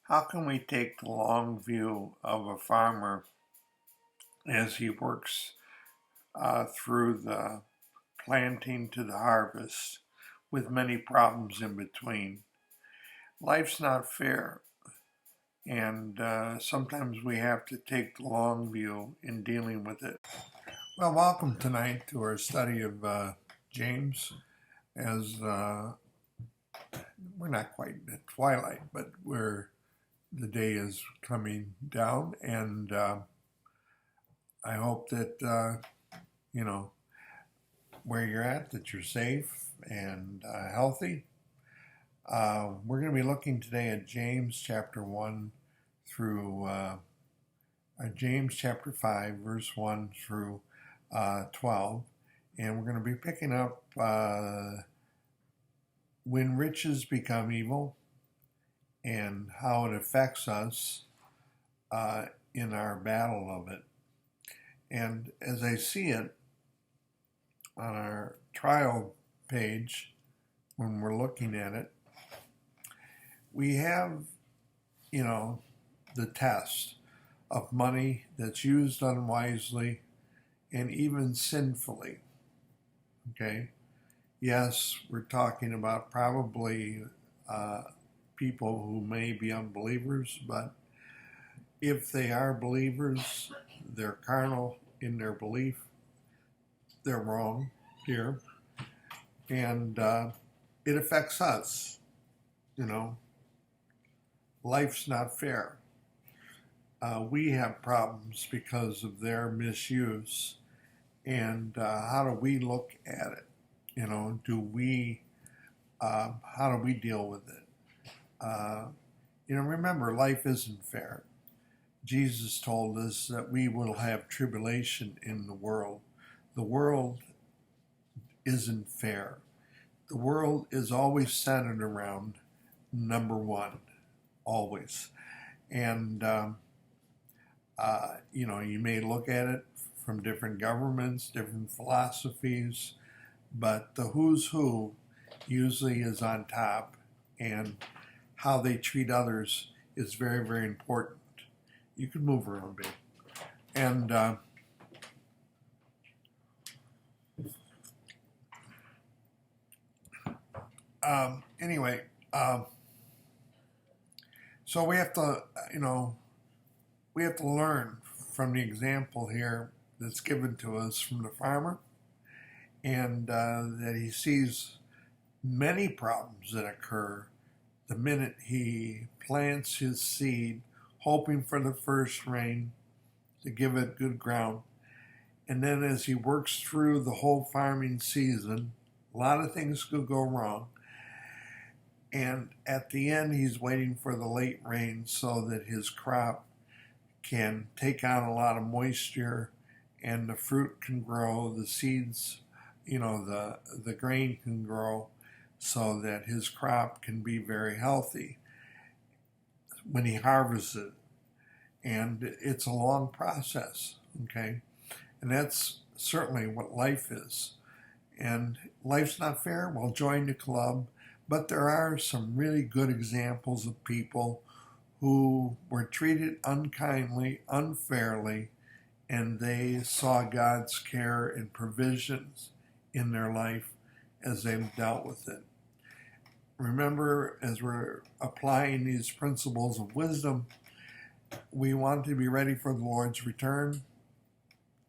How can we take the long view of a farmer as he works through the planting to the harvest with many problems in between? Life's not fair, and sometimes we have to take the long view in dealing with it. Well, welcome tonight to our study of James. As we're not quite at twilight, but the day is coming down, and I hope that you know where you're at, that you're safe and healthy. We're going to be looking today at James chapter 1 through James chapter 5, verse 1 through 12. And we're going to be picking up when riches become evil and how it affects us in our battle of it. And as I see it on our trial page, when we're looking at it, we have, the test of money that's used unwisely and even sinfully. Okay? Yes, we're talking about probably people who may be unbelievers, but if they are believers, they're carnal in their belief, they're wrong here, and it affects us. Life's not fair. We have problems because of their misuse, and how do we look at it? How do we deal with it? Remember, life isn't fair. Jesus told us that we will have tribulation in the world. The world isn't fair. The world is always centered around number one, always. And, you may look at it from different governments, different philosophies, but the who's who usually is on top, and how they treat others is very, very important. You can move around a bit. And anyway, so we have to, learn from the example here that's given to us from the farmer, and that he sees many problems that occur the minute he plants his seed, hoping for the first rain to give it good ground. And then as he works through the whole farming season, a lot of things could go wrong. And at the end, he's waiting for the late rain so that his crop can take on a lot of moisture and the fruit can grow, the seeds, the grain can grow so that his crop can be very healthy when he harvests it. And it's a long process, okay? And that's certainly what life is. And life's not fair. Well, join the club. But there are some really good examples of people who were treated unkindly, unfairly, and they saw God's care and provisions in their life as they dealt with it. Remember, as we're applying these principles of wisdom, we want to be ready for the Lord's return.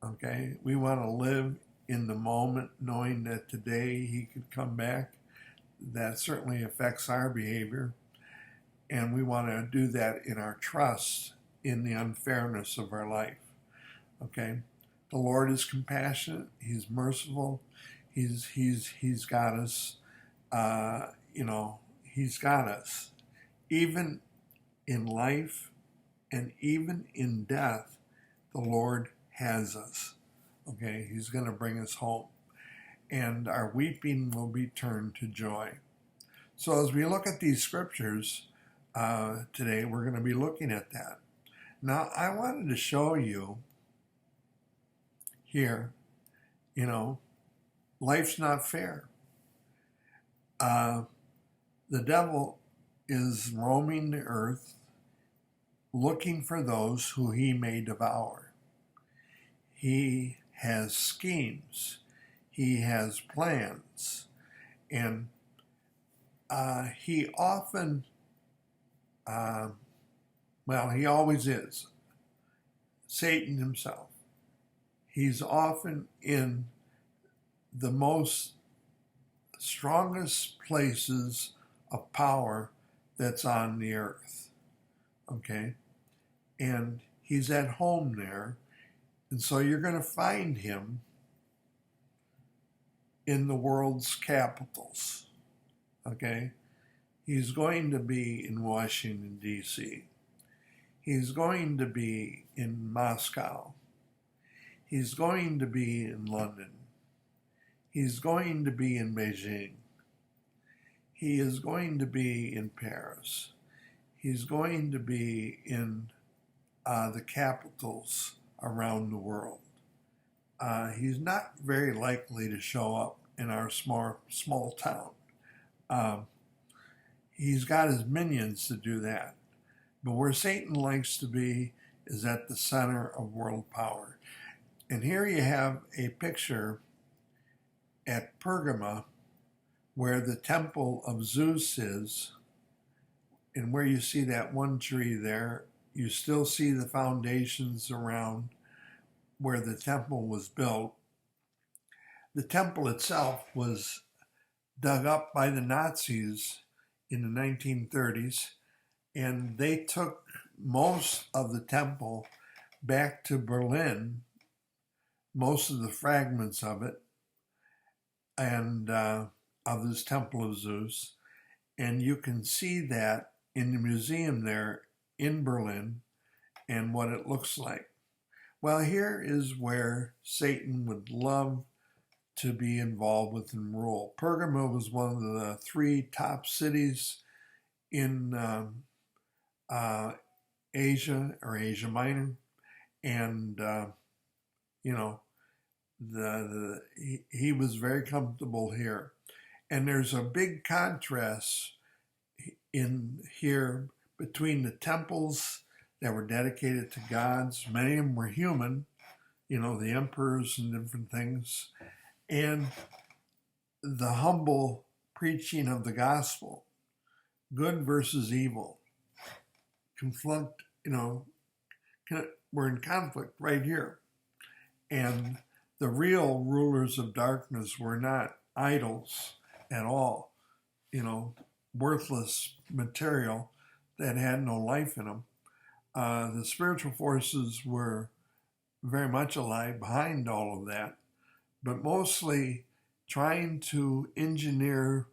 Okay? We want to live in the moment knowing that today He could come back. That certainly affects our behavior. And we want to do that in our trust in the unfairness of our life. Okay? The Lord is compassionate. He's merciful. He's got us. He's got us. Even in life and even in death, the Lord has us. Okay? He's going to bring us home. And our weeping will be turned to joy. So as we look at these scriptures today, we're going to be looking at that. Now, I wanted to show you here, life's not fair. The devil is roaming the earth, looking for those who he may devour. He has schemes. He has plans. And he often, he always is, Satan himself. He's often in the most strongest places of power that's on the earth. Okay? And he's at home there. And so you're going to find him in the world's capitals. Okay? He's going to be in Washington, D.C. He's going to be in Moscow. He's going to be in London. He's going to be in Beijing. He is going to be in Paris. He's going to be in the capitals around the world. He's not very likely to show up in our small town. He's got his minions to do that. But where Satan likes to be is at the center of world power. And here you have a picture at Pergama where the temple of Zeus is, and where you see that one tree there, you still see the foundations around where the temple was built. The temple itself was dug up by the Nazis in the 1930s, and they took most of the temple back to Berlin, most of the fragments of it, and of this temple of Zeus. And you can see that in the museum there in Berlin and what it looks like. Well, here is where Satan would love to be involved with and rule. Pergamum was one of the 3 top cities in Asia or Asia Minor, and he was very comfortable here. And there's a big contrast in here between the temples that were dedicated to gods. Many of them were human, the emperors and different things, and the humble preaching of the gospel, good versus evil. Conflict, we're in conflict right here. And the real rulers of darkness were not idols at all, worthless material that had no life in them. The spiritual forces were very much alive behind all of that, but mostly trying to engineer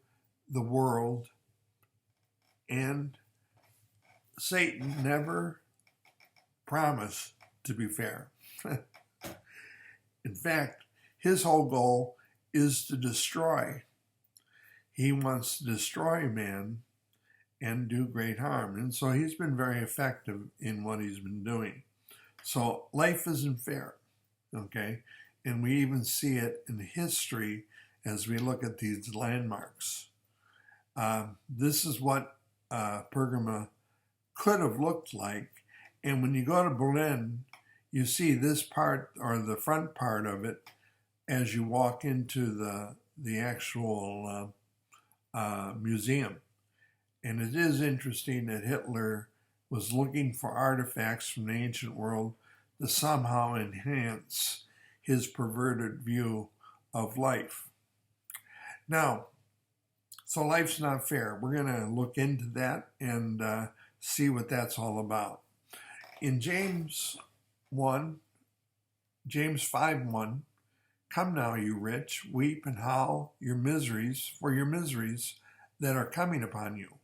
the world. And Satan never promised to be fair. In fact, his whole goal is to destroy. He wants to destroy man and do great harm. And so he's been very effective in what he's been doing. So life isn't fair, okay? And we even see it in history as we look at these landmarks. This is what Pergama could have looked like. And when you go to Berlin, you see this part, or the front part of it, as you walk into the actual museum. And it is interesting that Hitler was looking for artifacts from the ancient world to somehow enhance his perverted view of life. Now, so life's not fair. We're going to look into that and see what that's all about. In James 5:1, come now, you rich, weep and howl your miseries for your miseries that are coming upon you.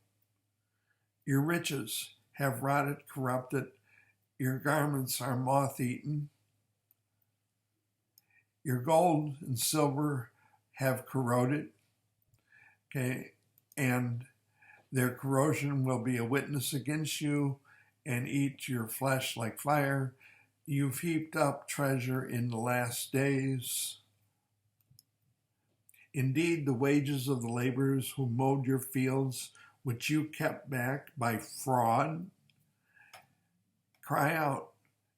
Your riches have rotted, corrupted. Your garments are moth-eaten. Your gold and silver have corroded. Okay, and their corrosion will be a witness against you and eat your flesh like fire. You've heaped up treasure in the last days. Indeed, the wages of the laborers who mowed your fields, which you kept back by fraud, Cry out,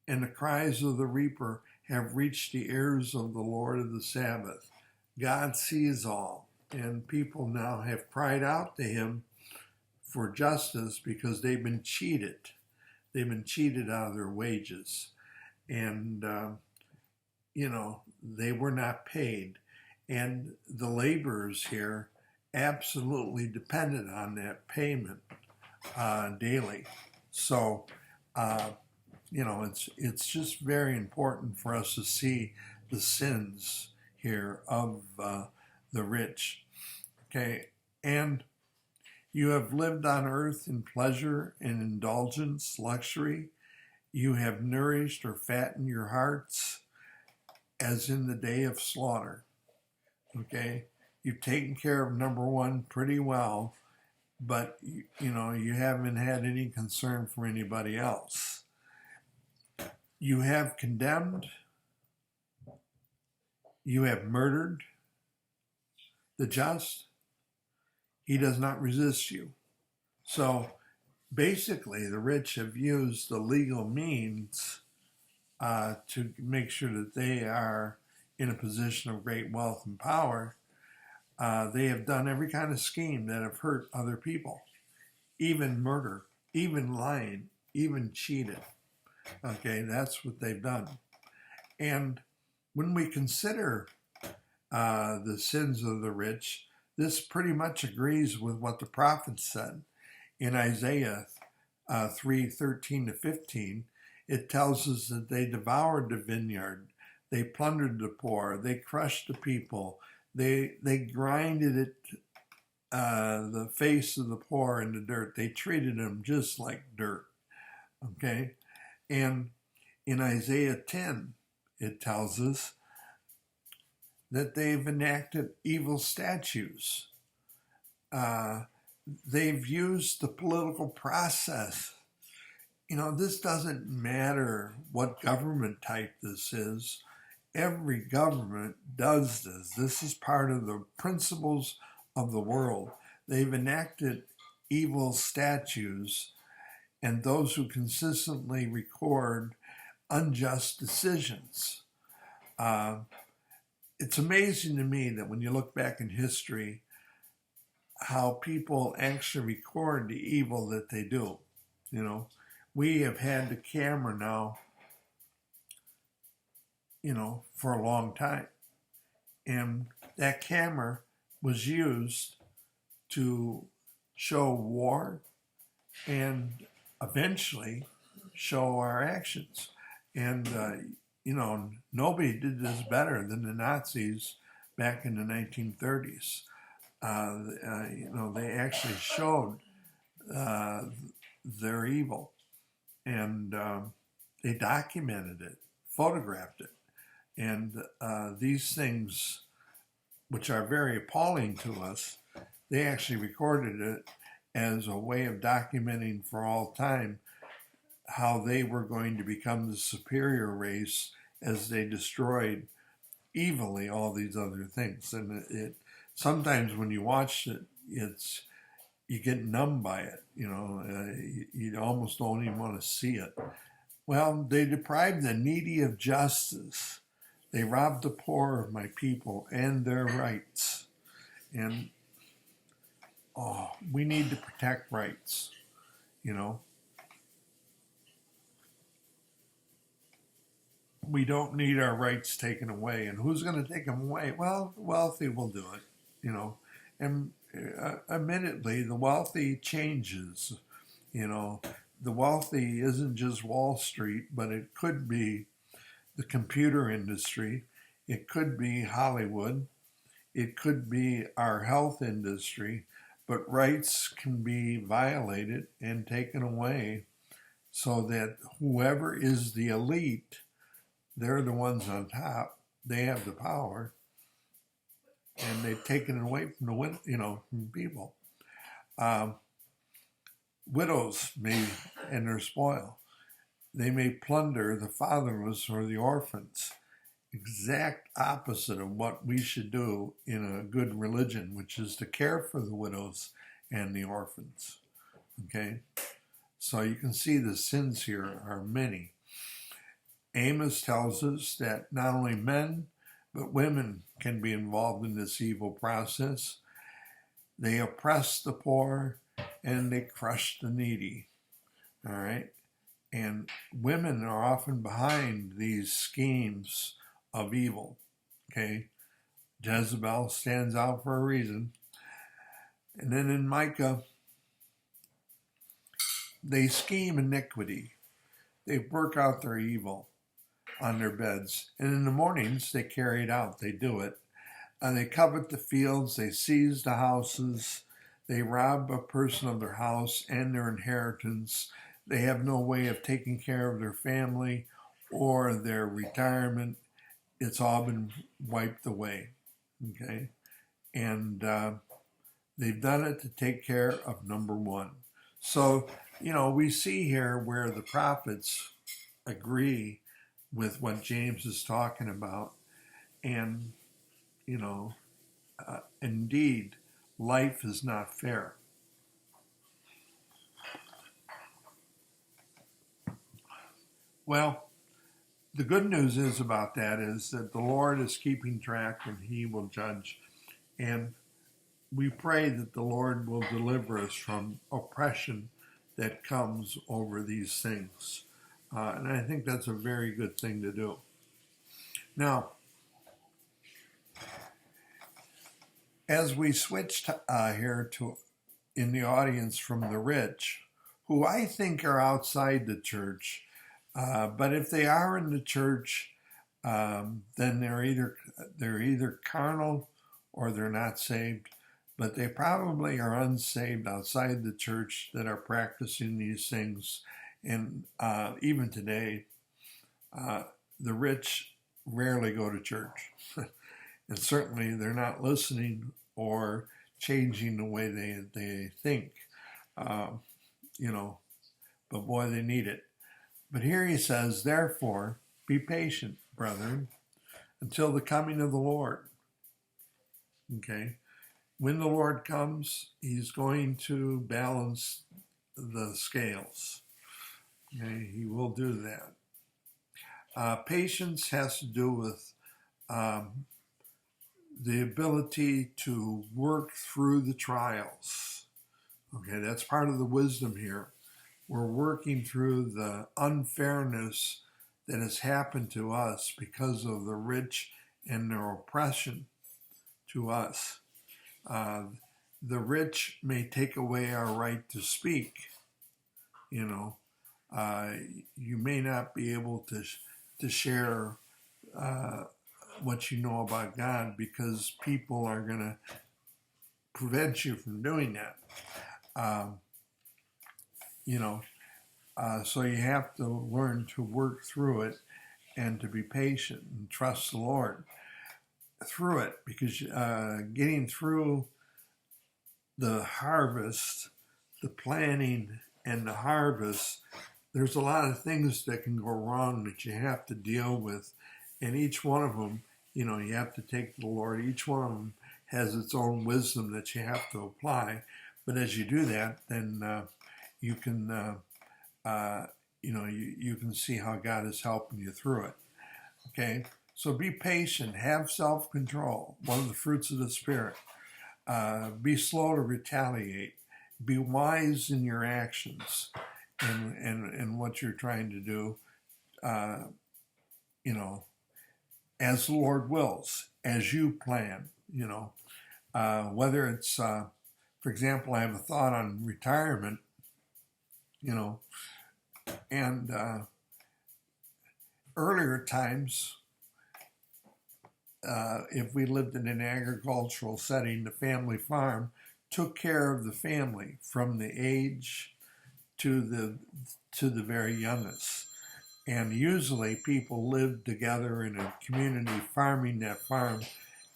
and the cries of the reaper have reached the ears of the Lord of the Sabbath. God sees all, and people now have cried out to him for justice because they've been cheated. They've been cheated out of their wages. And, they were not paid. And the laborers here absolutely depended on that payment daily. So, it's just very important for us to see the sins here of the rich. Okay, and you have lived on earth in pleasure and indulgence, luxury. You have nourished or fattened your hearts as in the day of slaughter. Okay, you've taken care of number one pretty well, but you haven't had any concern for anybody else. You have condemned, you have murdered the just. He does not resist you. So basically, the rich have used the legal means to make sure that they are in a position of great wealth and power. They have done every kind of scheme that have hurt other people, even murder, even lying, even cheated. Okay, that's what they've done. And when we consider the sins of the rich, this pretty much agrees with what the prophet said in Isaiah 3:13-15. It tells us that they devoured the vineyard, they plundered the poor, they crushed the people, they grinded it, the face of the poor in the dirt. They treated them just like dirt. Okay, and in Isaiah 10, it tells us that they've enacted evil statutes. They've used the political process. This doesn't matter what government type this is. Every government does this. This is part of the principles of the world. They've enacted evil statutes, and those who consistently record unjust decisions. It's amazing to me that when you look back in history, how people actually record the evil that they do. We have had the camera now, for a long time. And that camera was used to show war and eventually show our actions. And, nobody did this better than the Nazis back in the 1930s. They actually showed their evil, and they documented it, photographed it. And these things, which are very appalling to us, they actually recorded it as a way of documenting for all time how they were going to become the superior race as they destroyed evilly all these other things. And it sometimes when you watch it, you get numb by it. You almost don't even want to see it. Well, they deprived the needy of justice. They robbed the poor of my people and their rights. And we need to protect rights. We don't need our rights taken away. And who's going to take them away? Well, the wealthy will do it, And admittedly, the wealthy changes. The wealthy isn't just Wall Street, but it could be the computer industry. It could be Hollywood. It could be our health industry. But rights can be violated and taken away so that whoever is the elite, they're the ones on top. They have the power, and they've taken it away from from people. Widows and their spoil. They may plunder the fatherless or the orphans. Exact opposite of what we should do in a good religion, which is to care for the widows and the orphans. Okay, So you can see the sins here are many. Amos tells us that not only men, but women can be involved in this evil process. They oppress the poor and they crush the needy. All right. And women are often behind these schemes of evil. Okay. Jezebel stands out for a reason. And then in Micah, they scheme iniquity. They work out their evil on their beds. And in the mornings, they carry it out. They do it. They covet the fields. They seize the houses. They rob a person of their house and their inheritance. They have no way of taking care of their family or their retirement. It's all been wiped away. Okay? And they've done it to take care of number one. So, we see here where the prophets agree with what James is talking about. And, indeed, life is not fair. Well, the good news is about that is that the Lord is keeping track and he will judge. And we pray that the Lord will deliver us from oppression that comes over these things. And I think that's a very good thing to do. Now, as we switch here to in the audience from the rich, who I think are outside the church, but if they are in the church, then they're either carnal or they're not saved. But they probably are unsaved outside the church that are practicing these things. And even today, the rich rarely go to church. And certainly they're not listening or changing the way they think. But boy, they need it. But here he says, therefore, be patient, brethren, until the coming of the Lord. Okay? When the Lord comes, he's going to balance the scales. Okay? He will do that. Patience has to do with the ability to work through the trials. Okay, that's part of the wisdom here. We're working through the unfairness that has happened to us because of the rich and their oppression to us. The rich may take away our right to speak. You may not be able to share what you know about God because people are going to prevent you from doing that. So you have to learn to work through it and to be patient and trust the Lord through it, because getting through the harvest, the planting and the harvest, there's a lot of things that can go wrong that you have to deal with. And each one of them, you have to take to the Lord. Each one of them has its own wisdom that you have to apply. But as you do that, then you can, you can see how God is helping you through it. Okay, so be patient, have self-control, one of the fruits of the Spirit. Be slow to retaliate. Be wise in your actions and what you're trying to do, as the Lord wills, as you plan, whether it's, for example, I have a thought on retirement, and earlier times, if we lived in an agricultural setting, the family farm took care of the family from the age to the very youngest. And usually people lived together in a community farming that farm,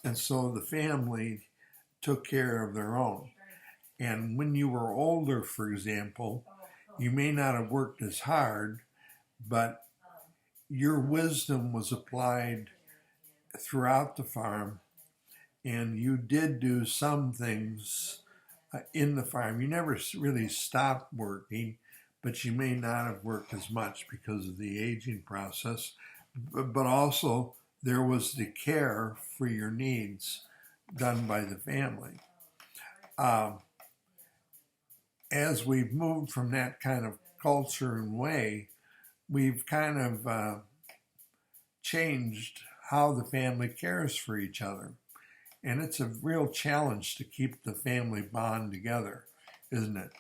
and so the family took care of their own. And when you were older, for example, you may not have worked as hard, but your wisdom was applied throughout the farm, and you did do some things in the farm. You never really stopped working, but you may not have worked as much because of the aging process. But also, there was the care for your needs done by the family. Um, as we've moved from that kind of culture and way, we've kind of changed how the family cares for each other. And it's a real challenge to keep the family bond together, isn't it?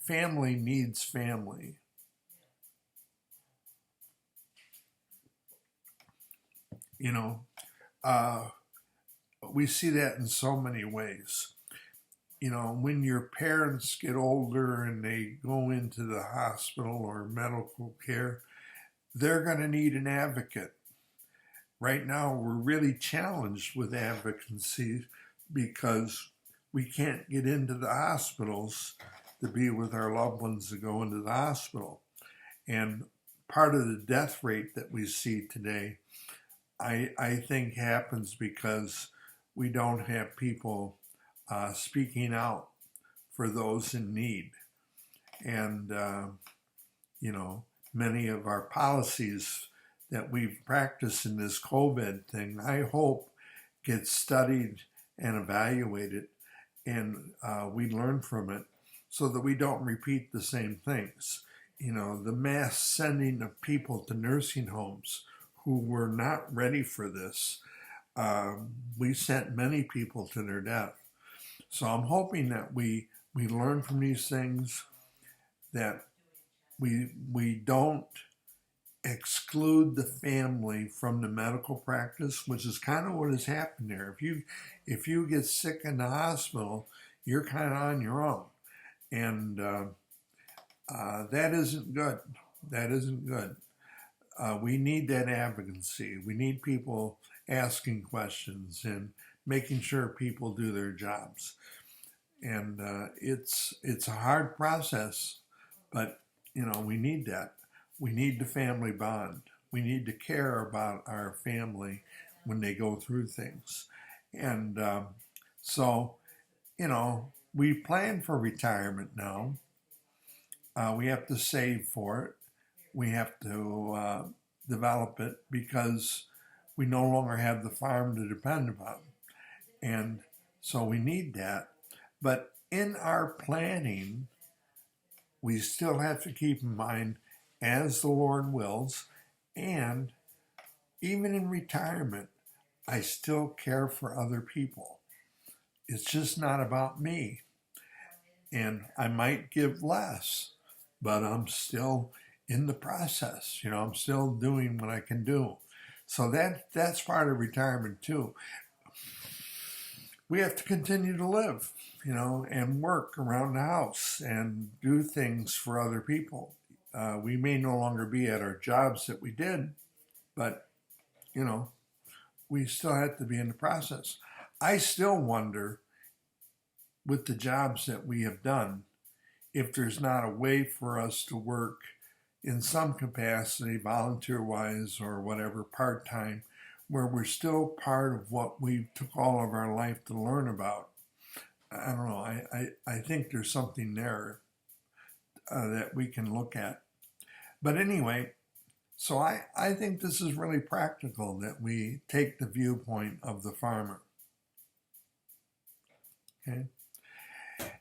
Family needs family. You know, uh, we see that in so many ways. You know, when your parents get older and they go into the hospital or medical care, they're going to need an advocate. Right now, we're really challenged with advocacy because we can't get into the hospitals to be with our loved ones that go into the hospital. And part of the death rate that we see today, I think happens because we don't have people speaking out for those in need. And, you know, many of our policies that we've practiced in this COVID thing, I hope gets studied and evaluated and we learn from it so that we don't repeat the same things. You know, the mass sending of people to nursing homes who were not ready for this, we sent many people to their death. So I'm hoping that we learn from these things, that we don't exclude the family from the medical practice, which is kind of what has happened there. If you get sick in the hospital, you're kind of on your own, and that isn't good. That isn't good. We need that advocacy. We need people asking questions and making sure people do their jobs. And it's a hard process, but you know, we need that. We need the family bond. We need to care about our family when they go through things. And so, you know, we plan for retirement now. We have to save for it. We have to develop it because we no longer have the farm to depend upon. And so we need that. But in our planning, we still have to keep in mind, as the Lord wills, and even in retirement, I still care for other people. It's just not about me. And I might give less, but I'm still in the process. You know, I'm still doing what I can do. So that's part of retirement too. We have to continue to live, you know, and work around the house and do things for other people. We may no longer be at our jobs that we did, but, you know, we still have to be in the process. I still wonder, with the jobs that we have done, if there's not a way for us to work in some capacity, volunteer-wise or whatever, part-time, where we're still part of what we took all of our life to learn about. I don't know. I think there's something there that we can look at. But anyway, so I think this is really practical, that we take the viewpoint of the farmer. Okay?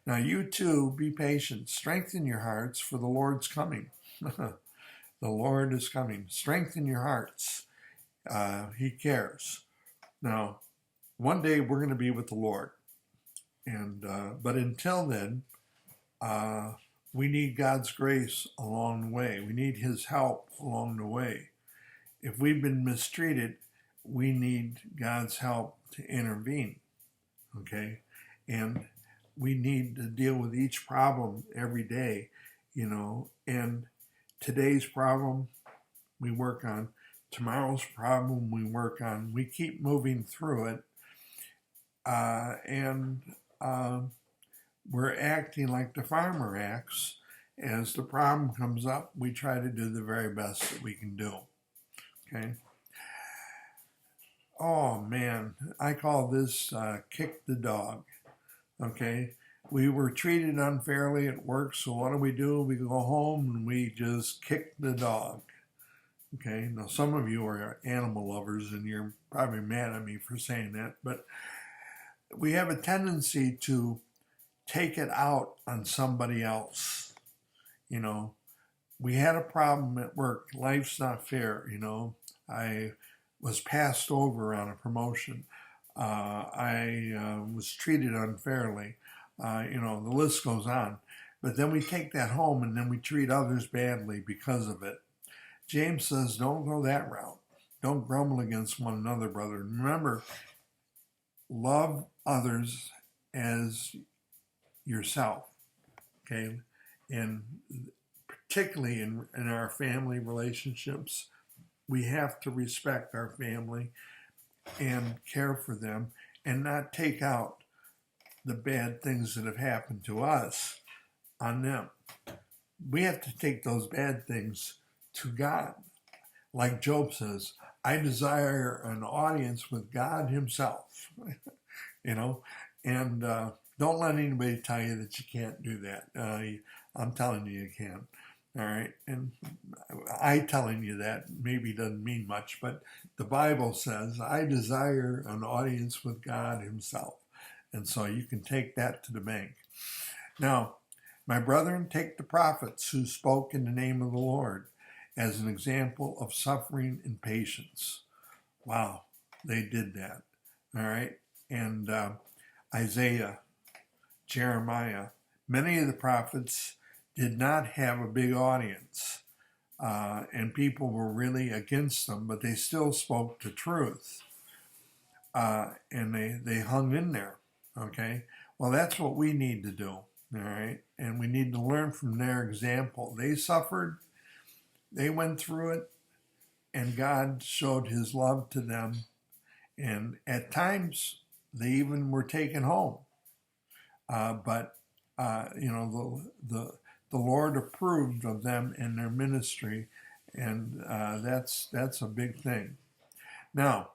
Now you too, be patient. Strengthen your hearts, for the Lord's coming. The Lord is coming. Strengthen your hearts. He cares. Now, one day we're going to be with the Lord. And but until then, we need God's grace along the way. We need His help along the way. If we've been mistreated, we need God's help to intervene. Okay? And we need to deal with each problem every day, you know. And today's problem we work on. Tomorrow's problem we work on. We keep moving through it. And we're acting like the farmer acts. As the problem comes up, we try to do the very best that we can do. Okay? Oh man, I call this kick the dog. Okay? we were treated unfairly at work, so what do? We go home and we just kick the dog. Okay, now some of you are animal lovers and you're probably mad at me for saying that, but we have a tendency to take it out on somebody else. You know, we had a problem at work. Life's not fair, you know. I was passed over on a promotion. I was treated unfairly. You know, the list goes on. But then we take that home and then we treat others badly because of it. James says, don't go that route. Don't grumble against one another, brother. Remember, love others as yourself, okay? And particularly in our family relationships, we have to respect our family and care for them and not take out the bad things that have happened to us on them. We have to take those bad things to God. Like Job says, I desire an audience with God himself, you know, and don't let anybody tell you that you can't do that. I'm telling you, you can. All right. And I telling you that maybe doesn't mean much, but the Bible says, I desire an audience with God himself. And so you can take that to the bank. Now, my brethren, take the prophets who spoke in the name of the Lord as an example of suffering and patience. Wow, they did that. All right. And Isaiah, Jeremiah, many of the prophets did not have a big audience, and people were really against them, but they still spoke the truth, and they hung in there, okay? Well, that's what we need to do, all right? And we need to learn from their example. They suffered, they went through it, and God showed his love to them, and at times they even were taken home, but you know, the Lord approved of them and their ministry, and that's a big thing. Now,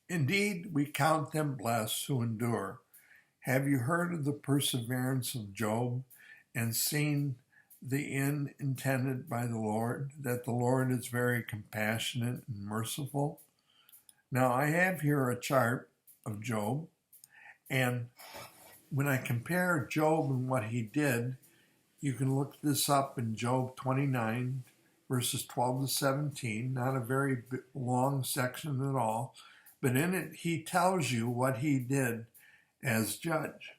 indeed, we count them blessed who endure. Have you heard of the perseverance of Job and seen the end intended by the Lord, that the Lord is very compassionate and merciful? Now, I have here a chart of Job, and when I compare Job and what he did, you can look this up in Job 29, verses 12 to 17, not a very long section at all, but in it he tells you what he did as judge.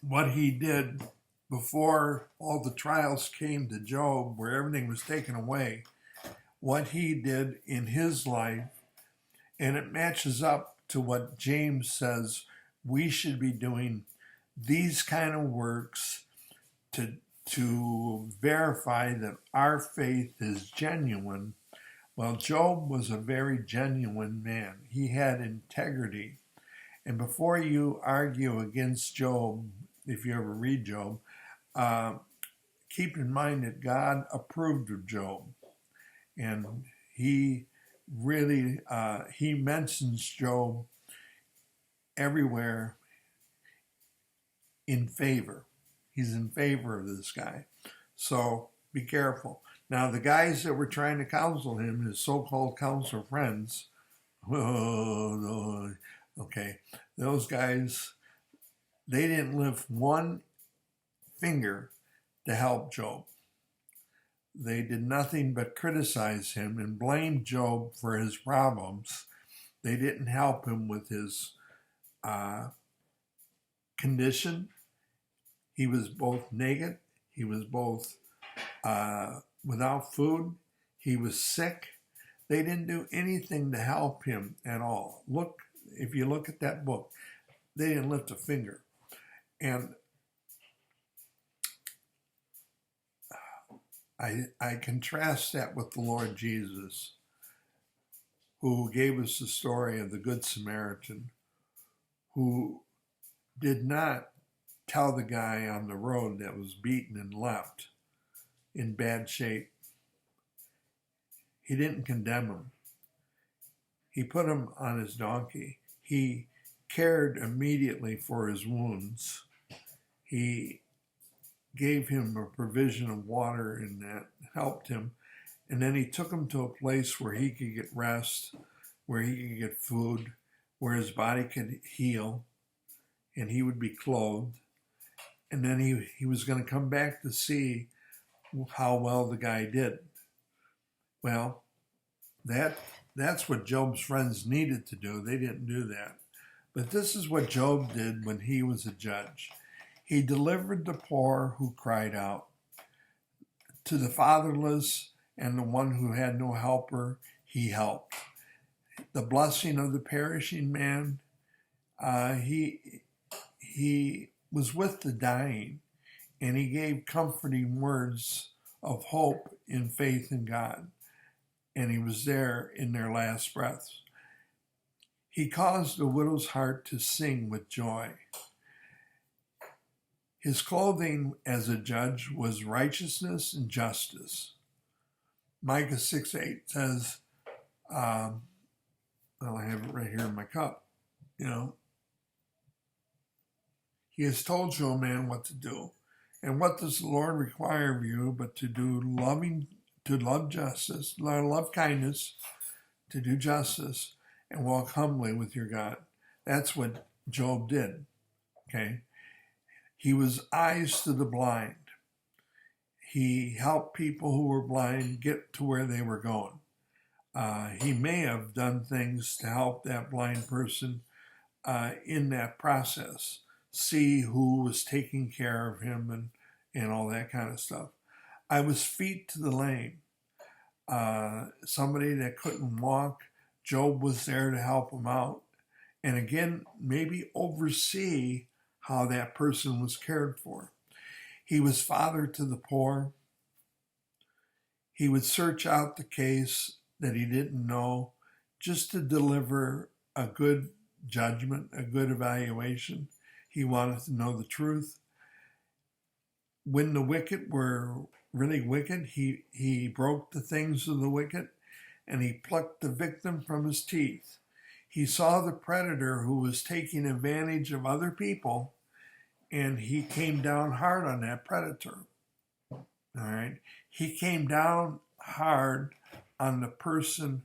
What he did before all the trials came to Job, where everything was taken away, what he did in his life, and it matches up to what James says we should be doing these kind of works to verify that our faith is genuine. Well, Job was a very genuine man. He had integrity. And before you argue against Job, if you ever read Job, keep in mind that God approved of Job. And he really, he mentions Job everywhere in favor. He's in favor of this guy. So be careful. Now, the guys that were trying to counsel him, his so-called counsel friends, okay, those guys, they didn't lift one finger to help Job. They did nothing but criticize him and blame Job for his problems. They didn't help him with his condition. He was both naked. He was both without food. He was sick. They didn't do anything to help him at all. Look, if you look at that book, they didn't lift a finger. And I contrast that with the Lord Jesus, who gave us the story of the Good Samaritan, who did not tell the guy on the road that was beaten and left in bad shape. He didn't condemn him. He put him on his donkey. He cared immediately for his wounds. He gave him a provision of water, and that helped him. And then he took him to a place where he could get rest, where he could get food, where his body could heal, and he would be clothed. And then he was going to come back to see how well the guy did. Well, that's what Job's friends needed to do. They didn't do that. But this is what Job did when he was a judge. He delivered the poor who cried out. To the fatherless and the one who had no helper, he helped. The blessing of the perishing man, he was with the dying, and he gave comforting words of hope in faith in God. And he was there in their last breaths. He caused the widow's heart to sing with joy. His clothing as a judge was righteousness and justice. Micah 6:8 says, I have it right here in my cup, He has told you, O man, what to do. And what does the Lord require of you but to love justice, love kindness, to do justice, and walk humbly with your God? That's what Job did, okay? He was eyes to the blind. He helped people who were blind get to where they were going. He may have done things to help that blind person in that process, see who was taking care of him and all that kind of stuff. I was feet to the lame. Somebody that couldn't walk, Job was there to help him out. And again, maybe oversee how that person was cared for. He was father to the poor. He would search out the case that he didn't know just to deliver a good judgment, a good evaluation. He wanted to know the truth. When the wicked were really wicked, he broke the things of the wicked, and he plucked the victim from his teeth. He saw the predator who was taking advantage of other people, and he came down hard on that predator. All right? He came down hard on the person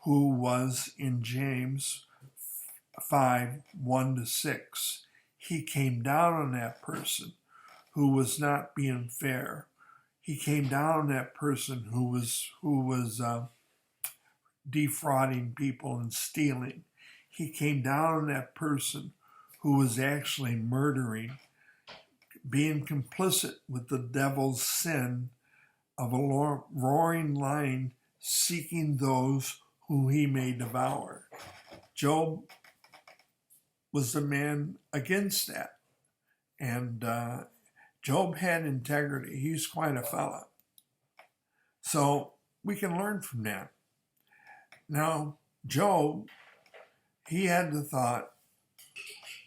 who was in James 5:1-6. He came down on that person who was not being fair. He came down on that person who was defrauding people and stealing. He came down on that person who was actually murdering, being complicit with the devil's sin of a roaring lion seeking those who he may devour. Job was the man against that. And Job had integrity. He's quite a fella. So we can learn from that. Now, Job, he had the thought,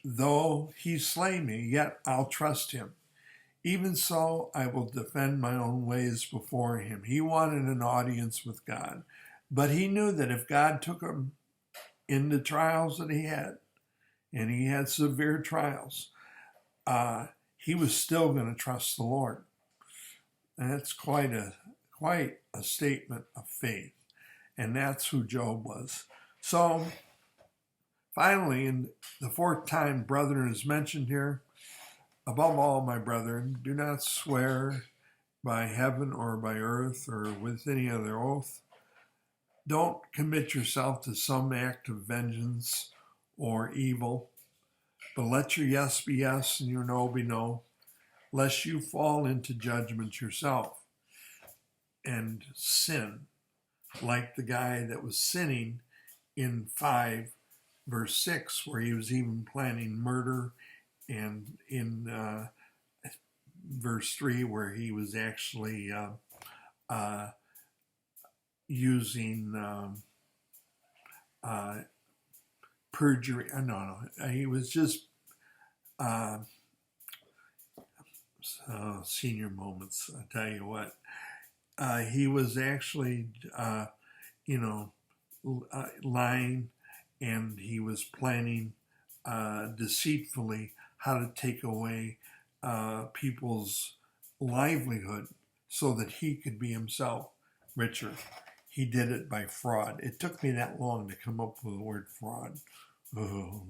though he slay me, yet I'll trust him. Even so, I will defend my own ways before him. He wanted an audience with God. But he knew that if God took him in the trials that he had, and he had severe trials, he was still going to trust the Lord. And that's quite a statement of faith. And that's who Job was. So, finally, in the fourth time brethren is mentioned here, above all, my brethren, do not swear by heaven or by earth or with any other oath. Don't commit yourself to some act of vengeance or evil, but let your yes be yes and your no be no, lest you fall into judgment yourself and sin, like the guy that was sinning in 5:6, where he was even planning murder, and in verse 3, where he was actually using perjury. He was just senior moments, I tell you what. He was actually, lying, and he was planning deceitfully how to take away people's livelihood so that he could be himself richer. He did it by fraud. It took me that long to come up with the word fraud. Oh.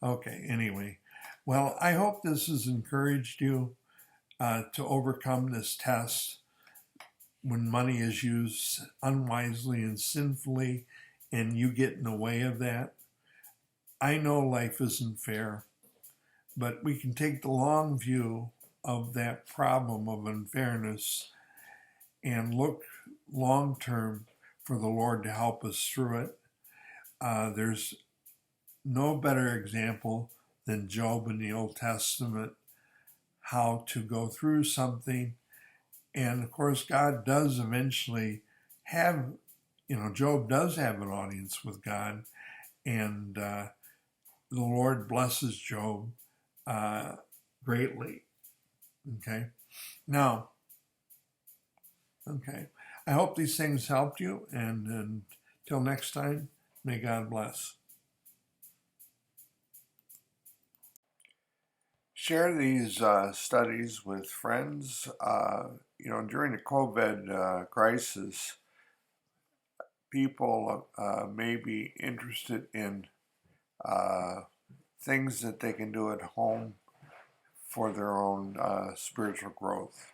Okay, anyway. Well, I hope this has encouraged you to overcome this test when money is used unwisely and sinfully and you get in the way of that. I know life isn't fair, but we can take the long view of that problem of unfairness and look long term for the Lord to help us through it. There's no better example than Job in the Old Testament, how to go through something. And of course, God does eventually have, Job does have an audience with God, and the Lord blesses Job greatly. Okay. Now, okay. I hope these things helped you, and until next time, may God bless. Share these studies with friends. During the COVID crisis, people may be interested in things that they can do at home for their own spiritual growth.